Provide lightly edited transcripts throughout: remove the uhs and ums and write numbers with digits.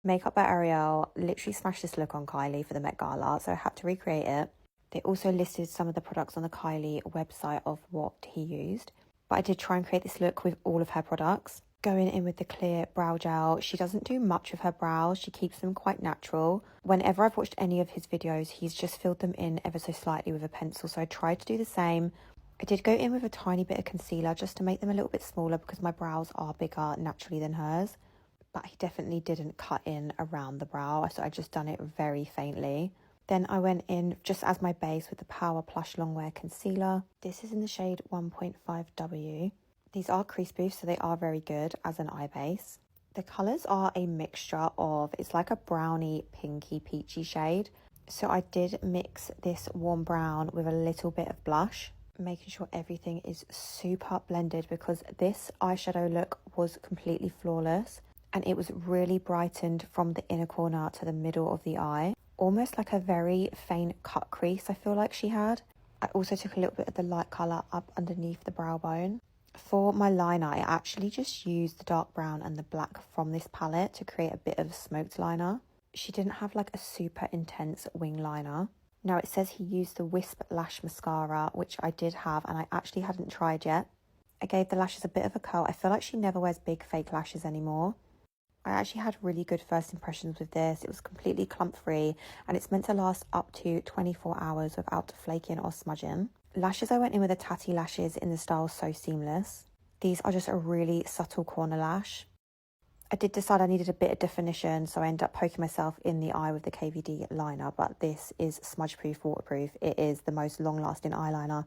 Makeup by Ariel literally smashed this look on Kylie for the Met Gala, so I had to recreate it. They also listed some of the products on the Kylie website of what he used, but I did try and create this look with all of her products. Going in with the clear brow gel, she doesn't do much of her brows, she keeps them quite natural. Whenever I've watched any of his videos, he's just filled them in ever so slightly with a pencil, so I tried to do the same. I did go in with a tiny bit of concealer just to make them a little bit smaller because my brows are bigger naturally than hers, but he definitely didn't cut in around the brow, so I just done it very faintly. Then I went in just as my base with the Power Plush Longwear Concealer. This is in the shade 1.5W. These are crease proof, so they are very good as an eye base. The colours are a mixture of, it's like a browny, pinky, peachy shade. So I did mix this warm brown with a little bit of blush, making sure everything is super blended because this eyeshadow look was completely flawless and it was really brightened from the inner corner to the middle of the eye. Almost like a very faint cut crease I feel like she had. I also took a little bit of the light colour up underneath the brow bone. For my liner, I actually just used the dark brown and the black from this palette to create a bit of a smoked liner. She didn't have like a super intense wing liner. Now it says he used the Wisp Lash Mascara, which I did have and I actually hadn't tried yet. I gave the lashes a bit of a curl. I feel like she never wears big fake lashes anymore. I actually had really good first impressions with this. It was completely clump free and it's meant to last up to 24 hours without flaking or smudging. Lashes, I went in with the Tatty lashes in the style So Seamless. These are just a really subtle corner lash. I did decide I needed a bit of definition, so I ended up poking myself in the eye with the KVD liner, but this is smudge proof, waterproof. It is the most long lasting eyeliner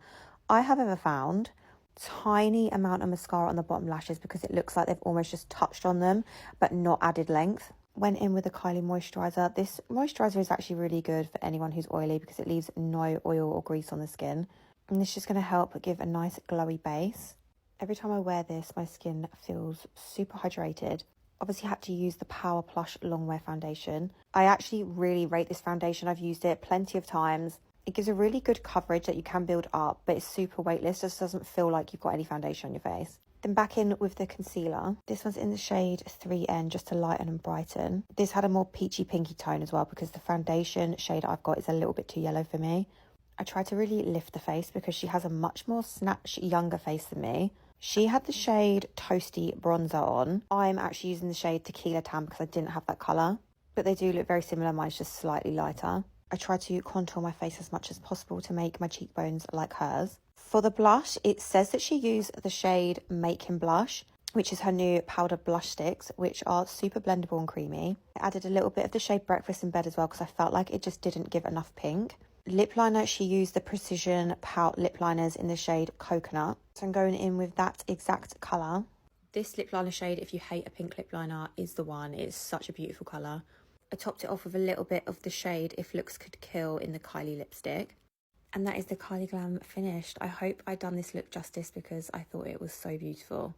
I have ever found. Tiny amount of mascara on the bottom lashes because it looks like they've almost just touched on them but not added length. Went in with the Kylie moisturizer. This moisturizer is actually really good for anyone who's oily because it leaves no oil or grease on the skin, and this is just going to help give a nice glowy base. Every time I wear this, my skin feels super hydrated. Obviously had to use the Power Plush Longwear foundation. I actually really rate this foundation. I've used it plenty of times. It gives a really good coverage that you can build up, but it's super weightless, just doesn't feel like you've got any foundation on your face. Then back in with the concealer. This one's in the shade 3N, just to lighten and brighten. This had a more peachy pinky tone as well because the foundation shade I've got is a little bit too yellow for me. I tried to really lift the face because she has a much more snatched, younger face than me. She had the shade Toasty Bronzer on. I'm actually using the shade Tequila Tan because I didn't have that colour, but they do look very similar. Mine's just slightly lighter. I try to contour my face as much as possible to make my cheekbones like hers. For the blush, it says that she used the shade Make Him Blush, which is her new powder blush sticks, which are super blendable and creamy. I added a little bit of the shade Breakfast in Bed as well because I felt like it just didn't give enough pink. Lip liner, she used the Precision Pout lip liners in the shade Coconut. So I'm going in with that exact colour. This lip liner shade, if you hate a pink lip liner, is the one. It's such a beautiful colour. I topped it off with a little bit of the shade If Looks Could Kill in the Kylie lipstick. And that is the Kylie Glam finished. I hope I done this look justice because I thought it was so beautiful.